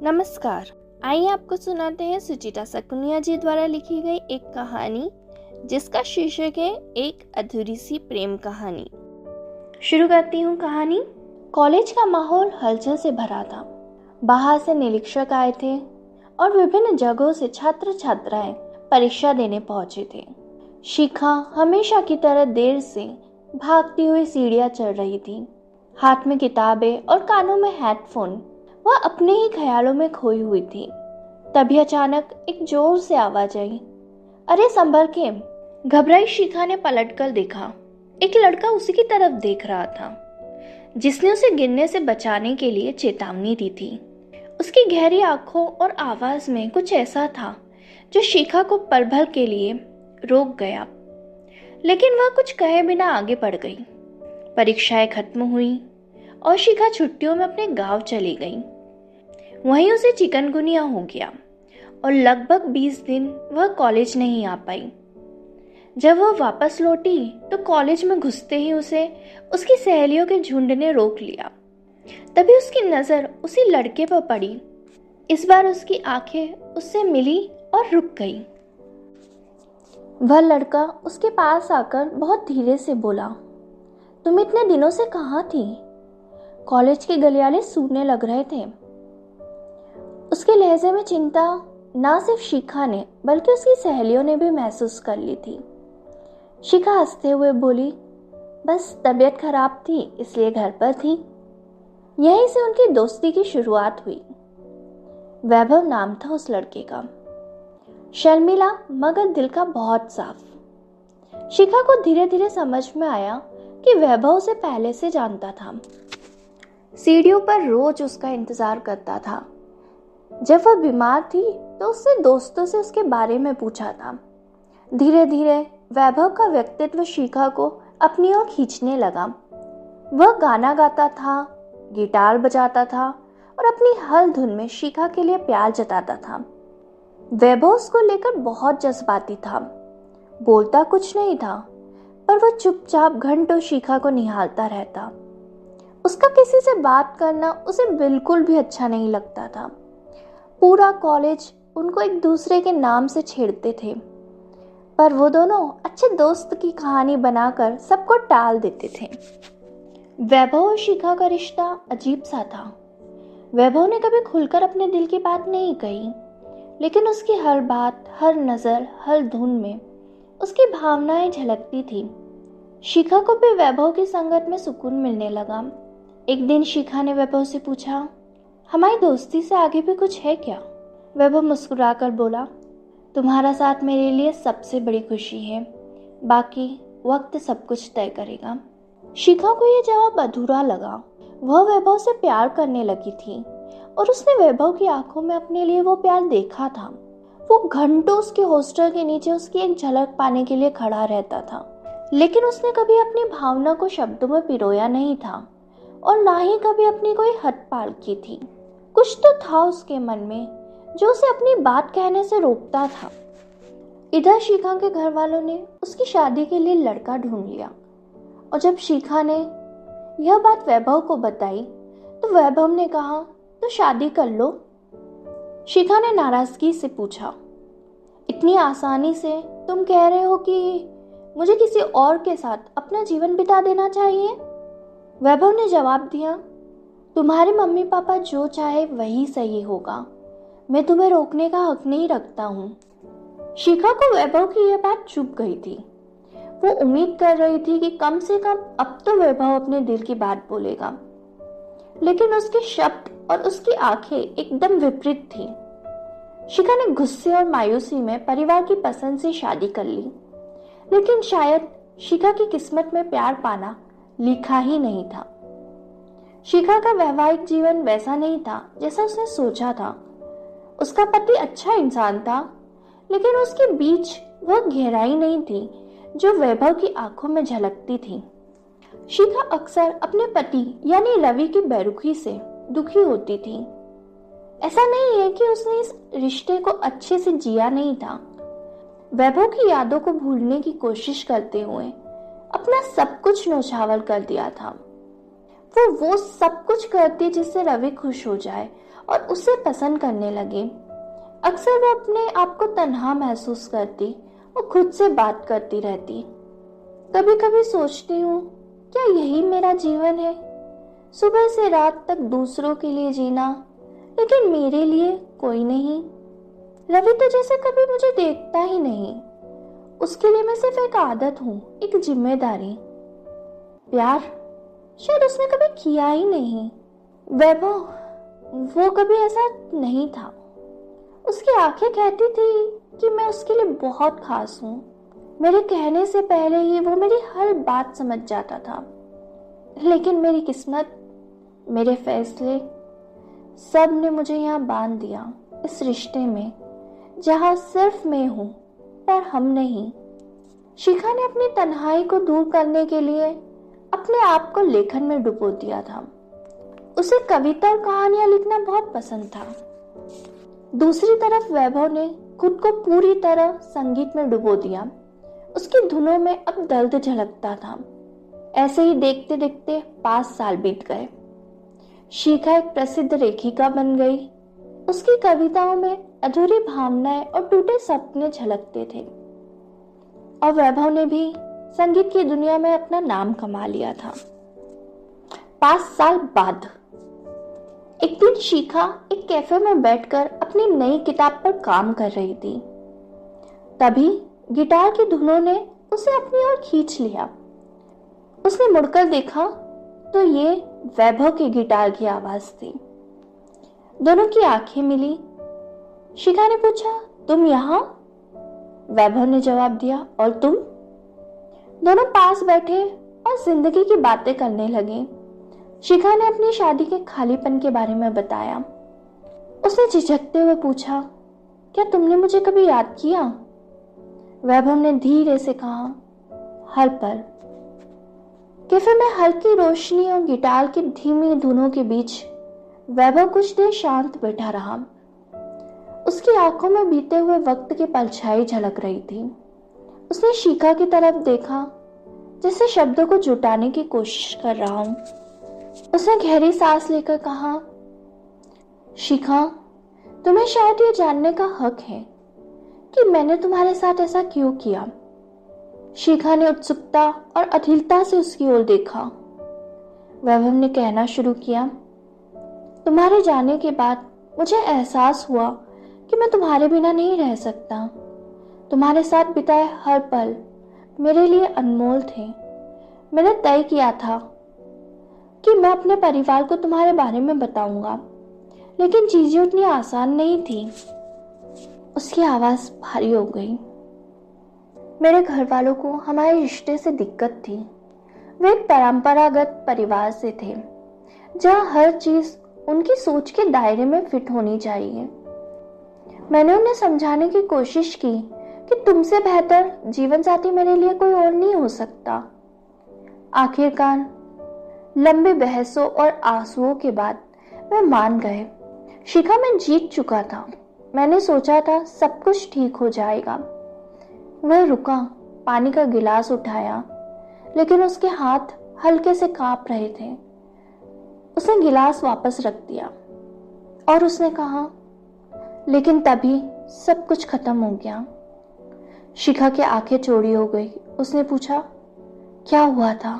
नमस्कार। आइए आपको सुनाते हैं सुचिता सकुनिया जी द्वारा लिखी गई एक कहानी जिसका शीर्षक है एक अधूरी सी प्रेम कहानी। शुरू करती हूँ कहानी। कॉलेज का माहौल हलचल से भरा था। बाहर से निरीक्षक आए थे और विभिन्न जगहों से छात्र छात्राएं परीक्षा देने पहुंचे थे। शिखा हमेशा की तरह देर से भागती हुई सीढ़ियां चढ़ रही थी, हाथ में किताबें और कानों में हेडफोन। वह अपने ही ख्यालों में खोई हुई थी। तभी अचानक एक जोर से आवाज आई, अरे संभल के। घबराई शिखा ने पलटकर देखा। एक लड़का उसी की तरफ देख रहा था जिसने उसे गिरने से बचाने के लिए चेतावनी दी थी। उसकी गहरी आंखों और आवाज में कुछ ऐसा था जो शिखा को पल भर के लिए रोक गया, लेकिन वह कुछ कहे बिना आगे बढ़ गई। परीक्षाएं खत्म हुई और शिखा छुट्टियों में अपने गांव चली गई। वहीं उसे चिकनगुनिया हो गया और लगभग 20 दिन वह कॉलेज नहीं आ पाई। जब वह वापस लौटी तो कॉलेज में घुसते ही उसे उसकी सहेलियों के झुंड ने रोक लिया। तभी उसकी नजर उसी लड़के पर पड़ी। इस बार उसकी आंखें उससे मिली और रुक गई। वह लड़का उसके पास आकर बहुत धीरे से बोला, तुम इतने दिनों से कहाँ थी? कॉलेज के गलियारे सूने लग रहे थे। उसके लहजे में चिंता ना सिर्फ शिखा ने बल्कि उसकी सहेलियों ने भी महसूस कर ली थी। शिखा हंसते हुए बोली, बस तबीयत खराब थी इसलिए घर पर थी। यहीं से उनकी दोस्ती की शुरुआत हुई। वैभव नाम था उस लड़के का। शर्मिला मगर दिल का बहुत साफ। शिखा को धीरे धीरे समझ में आया कि वैभव उसे पहले से जानता था। सीढ़ियों पर रोज उसका इंतजार करता था। जब वह बीमार थी तो उससे दोस्तों से उसके बारे में पूछा था। धीरे धीरे वैभव का व्यक्तित्व शिखा को अपनी ओर खींचने लगा। वह गाना गाता था, गिटार बजाता था और अपनी हर धुन में शिखा के लिए प्यार जताता था। वैभव उसको लेकर बहुत जज्बाती था। बोलता कुछ नहीं था पर वह चुपचाप घंटों शिखा को निहारता रहता। उसका किसी से बात करना उसे बिल्कुल भी अच्छा नहीं लगता था। पूरा कॉलेज उनको एक दूसरे के नाम से छेड़ते थे, पर वो दोनों अच्छे दोस्त की कहानी बनाकर सबको टाल देते थे। वैभव और शिखा का रिश्ता अजीब सा था। वैभव ने कभी खुलकर अपने दिल की बात नहीं कही, लेकिन उसकी हर बात, हर नजर, हर धुन में उसकी भावनाएं झलकती थी। शिखा को भी वैभव की संगत में सुकून मिलने लगा। एक दिन शिखा ने वैभव से पूछा, हमारी दोस्ती से आगे भी कुछ है क्या? वैभव मुस्कुराकर बोला, तुम्हारा साथ मेरे लिए सबसे बड़ी खुशी है, बाकी वक्त सब कुछ तय करेगा। शिखा को यह जवाब अधूरा लगा। वह वैभव से प्यार करने लगी थी और उसने वैभव की आंखों में अपने लिए वो प्यार देखा था। वो घंटों उसके हॉस्टल के नीचे उसकी एक झलक पाने के लिए खड़ा रहता था, लेकिन उसने कभी अपनी भावना को शब्दों में पिरोया नहीं था और ना ही कभी अपनी कोई हद पार की थी। कुछ तो था उसके मन में जो उसे अपनी बात कहने से रोकता था। इधर शिखा के घर वालों ने उसकी शादी के लिए लड़का ढूंढ लिया और जब शिखा ने यह बात वैभव को बताई तो वैभव ने कहा, तो शादी कर लो। शिखा ने नाराजगी से पूछा, इतनी आसानी से तुम कह रहे हो कि मुझे किसी और के साथ अपना जीवन बिता देना चाहिए? वैभव ने जवाब दिया, तुम्हारे मम्मी पापा जो चाहे वही सही होगा। मैं तुम्हें रोकने का हक नहीं रखता हूँ। शिखा को वैभव की यह बात चुभ गई थी। वो उम्मीद कर रही थी कि कम से कम अब तो वैभव अपने दिल की बात बोलेगा, लेकिन उसके शब्द और उसकी आंखें एकदम विपरीत थी। शिखा ने गुस्से और मायूसी में परिवार की पसंद से शादी कर ली, लेकिन शायद शिखा की किस्मत में प्यार पाना लिखा ही नहीं था। शिखा का वैवाहिक जीवन वैसा नहीं था जैसा उसने सोचा था। उसका पति अच्छा इंसान था, लेकिन उसके बीच वह गहराई नहीं थी जो वैभव की आंखों में झलकती थी। शिखा अक्सर अपने पति यानी रवि की बेरुखी से दुखी होती थी। ऐसा नहीं है कि उसने इस रिश्ते को अच्छे से जिया नहीं था। वैभव की यादों को भूलने की कोशिश करते हुए अपना सब कुछ न्योछावर कर दिया था। वो सब कुछ करती जिससे रवि खुश हो जाए और उसे पसंद करने लगे। अक्सर वो अपने आप को तन्हा महसूस करती और खुद से बात करती रहती। कभी कभी सोचती हूँ, क्या यही मेरा जीवन है? सुबह से रात तक दूसरों के लिए जीना, लेकिन मेरे लिए कोई नहीं। रवि तो जैसे कभी मुझे देखता ही नहीं। उसके लिए मैं सिर्फ एक आदत हूँ, एक जिम्मेदारी। प्यार शायद उसने कभी किया ही नहीं। वैभव, वो कभी ऐसा नहीं था। उसकी आंखें कहती थी कि मैं उसके लिए बहुत खास हूँ। मेरे कहने से पहले ही वो मेरी हर बात समझ जाता था। लेकिन मेरी किस्मत, मेरे फैसले, सब ने मुझे यहाँ बांध दिया, इस रिश्ते में जहाँ सिर्फ मैं हूँ पर हम नहीं। शिखा ने अपनी तन्हाई को दूर करने के लिए अपने आप को लेखन में डुबो दिया था। उसे कविता और कहानियां लिखना बहुत पसंद था। दूसरी तरफ वैभव ने खुद को पूरी तरह संगीत में डुबो दिया। उसकी धुनों में अब दर्द झलकता था। ऐसे ही देखते देखते 5 साल बीत गए। शिखा एक प्रसिद्ध लेखिका बन गई। उसकी कविताओं में अधूरी भावनाएं और टूटे सपने झलकते थे। और वैभव ने भी संगीत की दुनिया में अपना नाम कमा लिया था। 5 साल बाद एक दिन शिखा एक कैफे में बैठकर अपनी नई किताब पर काम कर रही थी। तभी गिटार की धुनों ने उसे अपनी ओर खींच लिया। उसने मुड़कर देखा तो ये वैभव की गिटार की आवाज थी। दोनों की आंखें मिली। शिखा ने पूछा, तुम यहाँ? वैभव ने जवाब दिया, और तुम? दोनों पास बैठे और जिंदगी की बातें करने लगे। शिखा ने अपनी शादी के खालीपन के बारे में बताया। उसने झिझकते हुए पूछा, क्या तुमने मुझे कभी याद किया? वैभव ने धीरे से कहा, हर पल। कैफे में हल्की रोशनी और गिटार की धीमी धुनों के बीच वैभव कुछ देर शांत बैठा रहा। उसकी आंखों में बीते हुए वक्त की परछाई झलक रही थी। उसने शिखा की तरफ देखा, जैसे शब्दों को जुटाने की कोशिश कर रहा हूं। उसने गहरी सांस लेकर कहा, शिखा, तुम्हें शायद ये जानने का हक है कि मैंने तुम्हारे साथ ऐसा क्यों किया। शिखा ने उत्सुकता और अधीरता से उसकी ओर देखा। वैभव ने कहना शुरू किया, तुम्हारे जाने के बाद मुझे एहसास हुआ कि मैं तुम्हारे बिना नहीं रह सकता। तुम्हारे साथ बिताए हर पल मेरे लिए अनमोल थे। मैंने तय किया था कि मैं अपने परिवार को तुम्हारे बारे में बताऊंगा, लेकिन चीजें उतनी आसान नहीं थी। उसकी आवाज भारी हो गई। मेरे घर वालों को हमारे रिश्ते से दिक्कत थी। वे एक परंपरागत परिवार से थे, जहां हर चीज उनकी सोच के दायरे में फिट होनी चाहिए। मैंने उन्हें समझाने की कोशिश की कि तुमसे बेहतर जीवन साथी मेरे लिए कोई और नहीं हो सकता। आखिरकार लंबी बहसों और आंसुओं के बाद वे मान गए। शिखा में जीत चुका था। मैंने सोचा था सब कुछ ठीक हो जाएगा। वह रुका, पानी का गिलास उठाया, लेकिन उसके हाथ हल्के से कांप रहे थे। उसने गिलास वापस रख दिया और उसने कहा, लेकिन तभी सब कुछ खत्म हो गया। शिखा की आंखें चौड़ी हो गई। उसने पूछा, क्या हुआ था?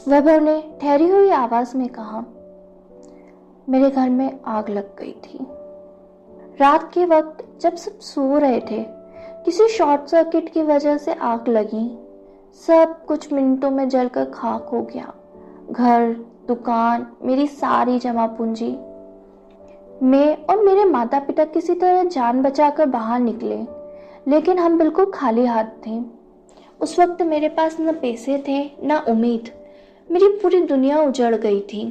वैभव ने ठहरी हुई आवाज में कहा, मेरे घर में आग लग गई थी। रात के वक्त जब सब सो रहे थे, किसी शॉर्ट सर्किट की वजह से आग लगी। सब कुछ मिनटों में जलकर खाक हो गया। घर, दुकान, मेरी सारी जमा पूंजी। मैं और मेरे माता पिता किसी तरह जान बचाकर बाहर निकले, लेकिन हम बिल्कुल खाली हाथ थे। उस वक्त मेरे पास न पैसे थे न उम्मीद। मेरी पूरी दुनिया उजड़ गई थी।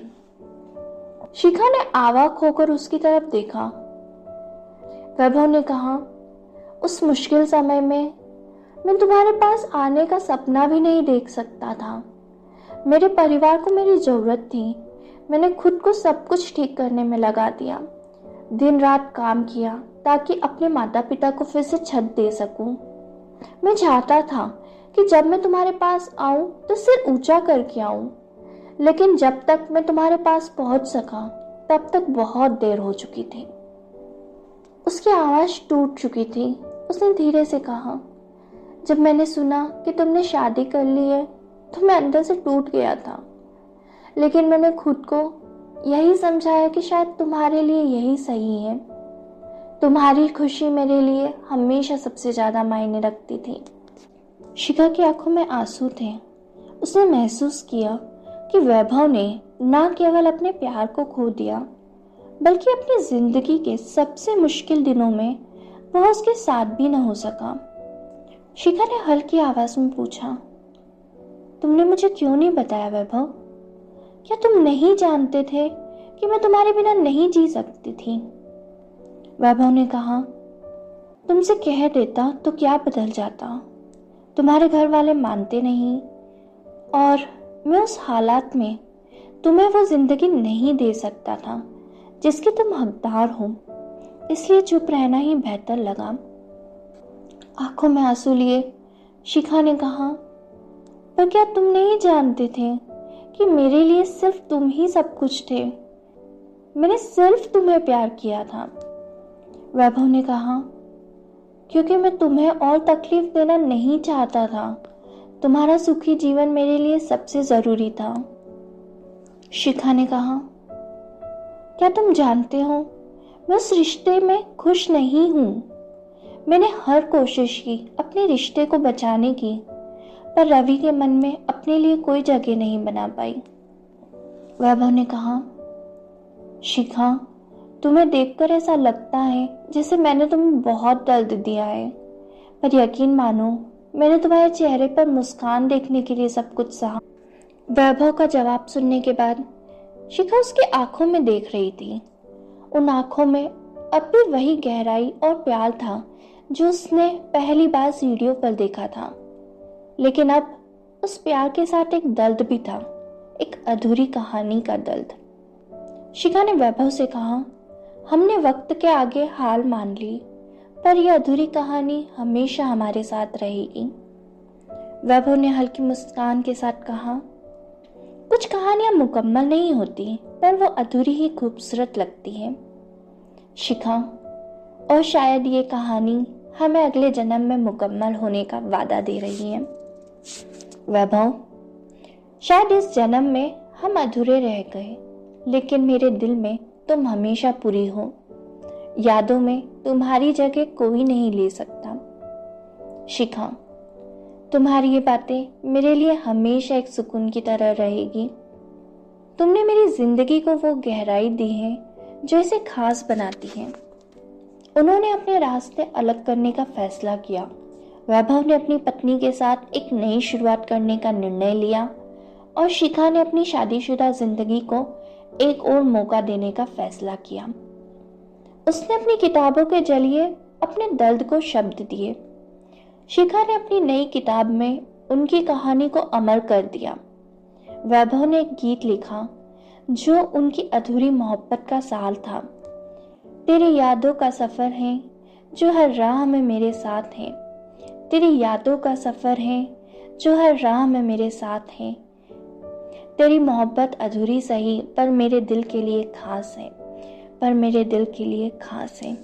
शिखा ने आवाक होकर उसकी तरफ देखा। वैभव ने कहा, उस मुश्किल समय में मैं तुम्हारे पास आने का सपना भी नहीं देख सकता था। मेरे परिवार को मेरी जरूरत थी। मैंने खुद को सब कुछ ठीक करने में लगा दिया। दिन रात काम किया ताकि अपने माता पिता को फिर से छत दे सकूं। मैं चाहता था कि जब मैं तुम्हारे पास आऊं तो सिर ऊंचा करके आऊं, लेकिन जब तक मैं तुम्हारे पास पहुंच सका तब तक बहुत देर हो चुकी थी। उसकी आवाज़ टूट चुकी थी। उसने धीरे से कहा, जब मैंने सुना कि तुमने शादी कर ली है तो मैं अंदर से टूट गया था, लेकिन मैंने खुद को यही समझाया कि शायद तुम्हारे लिए यही सही है। तुम्हारी खुशी मेरे लिए हमेशा सबसे ज़्यादा मायने रखती थी। शिखा की आंखों में आंसू थे। उसने महसूस किया कि वैभव ने न केवल अपने प्यार को खो दिया, बल्कि अपनी जिंदगी के सबसे मुश्किल दिनों में वह उसके साथ भी न हो सका। शिखा ने हल्की आवाज में पूछा, तुमने मुझे क्यों नहीं बताया वैभव? क्या तुम नहीं जानते थे कि मैं तुम्हारे बिना नहीं जी सकती थी? वैभव ने कहा, तुमसे कह देता तो क्या बदल जाता? तुम्हारे घर वाले मानते नहीं और मैं उस हालात में तुम्हें वो जिंदगी नहीं दे सकता था जिसकी तुम हकदार हो, इसलिए चुप रहना ही बेहतर लगा। आंखों में आंसू लिए शिखा ने कहा, पर क्या तुम नहीं जानते थे कि मेरे लिए सिर्फ तुम ही सब कुछ थे? मैंने सिर्फ तुम्हें प्यार किया था। वैभव ने कहा, क्योंकि मैं तुम्हें और तकलीफ देना नहीं चाहता था। तुम्हारा सुखी जीवन मेरे लिए सबसे जरूरी था। शिखा ने कहा, क्या तुम जानते हो मैं उस रिश्ते में खुश नहीं हूँ। मैंने हर कोशिश की अपने रिश्ते को बचाने की, पर रवि के मन में अपने लिए कोई जगह नहीं बना पाई। वैभव ने कहा, शिखा, तुम्हें देखकर ऐसा लगता है जैसे मैंने तुम्हें बहुत दर्द दिया है, पर यकीन मानो मैंने तुम्हारे चेहरे पर मुस्कान देखने के लिए सब कुछ सहा। वैभव का जवाब सुनने के बाद शिखा उसकी आंखों में देख रही थी। उन आंखों में अब भी वही गहराई और प्यार था जो उसने पहली बार वीडियो पर देखा था, लेकिन अब उस प्यार के साथ एक दर्द भी था, एक अधूरी कहानी का दर्द। शिखा ने वैभव से कहा, हमने वक्त के आगे हार मान ली, पर यह अधूरी कहानी हमेशा हमारे साथ रहेगी। वैभव ने हल्की मुस्कान के साथ कहा, कुछ कहानियां मुकम्मल नहीं होती, पर वो अधूरी ही खूबसूरत लगती है शिखा, और शायद ये कहानी हमें अगले जन्म में मुकम्मल होने का वादा दे रही है। वैभव, शायद इस जन्म में हम अधूरे रह गए, लेकिन मेरे दिल में तुम हमेशा पूरी हो। यादों में तुम्हारी जगह कोई नहीं ले सकता। शिखा, तुम्हारी ये बातें मेरे लिए हमेशा एक सुकून की तरह रहेगी। तुमने मेरी जिंदगी को वो गहराई दी है जो इसे खास बनाती है। उन्होंने अपने रास्ते अलग करने का फैसला किया। वैभव ने अपनी पत्नी के साथ एक नई शुरुआत करने का निर्णय लिया और शिखा ने अपनी शादीशुदा जिंदगी को एक और मौका देने का फैसला किया। उसने अपनी किताबों के जरिए अपने दर्द को शब्द दिए। शिखा ने अपनी नई किताब में उनकी कहानी को अमर कर दिया। वैभव ने एक गीत लिखा जो उनकी अधूरी मोहब्बत का साल था। तेरी यादों का सफर है जो हर राह में मेरे साथ है। तेरी यादों का सफर है जो हर राह में मेरे साथ है। तेरी मोहब्बत अधूरी सही पर मेरे दिल के लिए खास है, पर मेरे दिल के लिए खास है।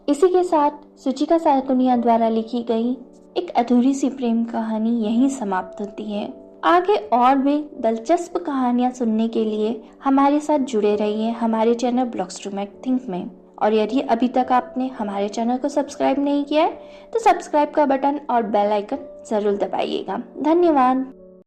इसी के साथ सुचिता साकुनिया द्वारा लिखी गई एक अधूरी सी प्रेम कहानी यहीं समाप्त होती है। आगे और भी दिलचस्प कहानियां सुनने के लिए हमारे साथ जुड़े रहिए हमारे channel blogs to make think में। और यदि अभी तक आपने हमारे चैनल को सब्सक्राइब नहीं किया है तो सब्सक्राइब का बटन और बेल आइकन जरूर दबाइएगा। धन्यवाद।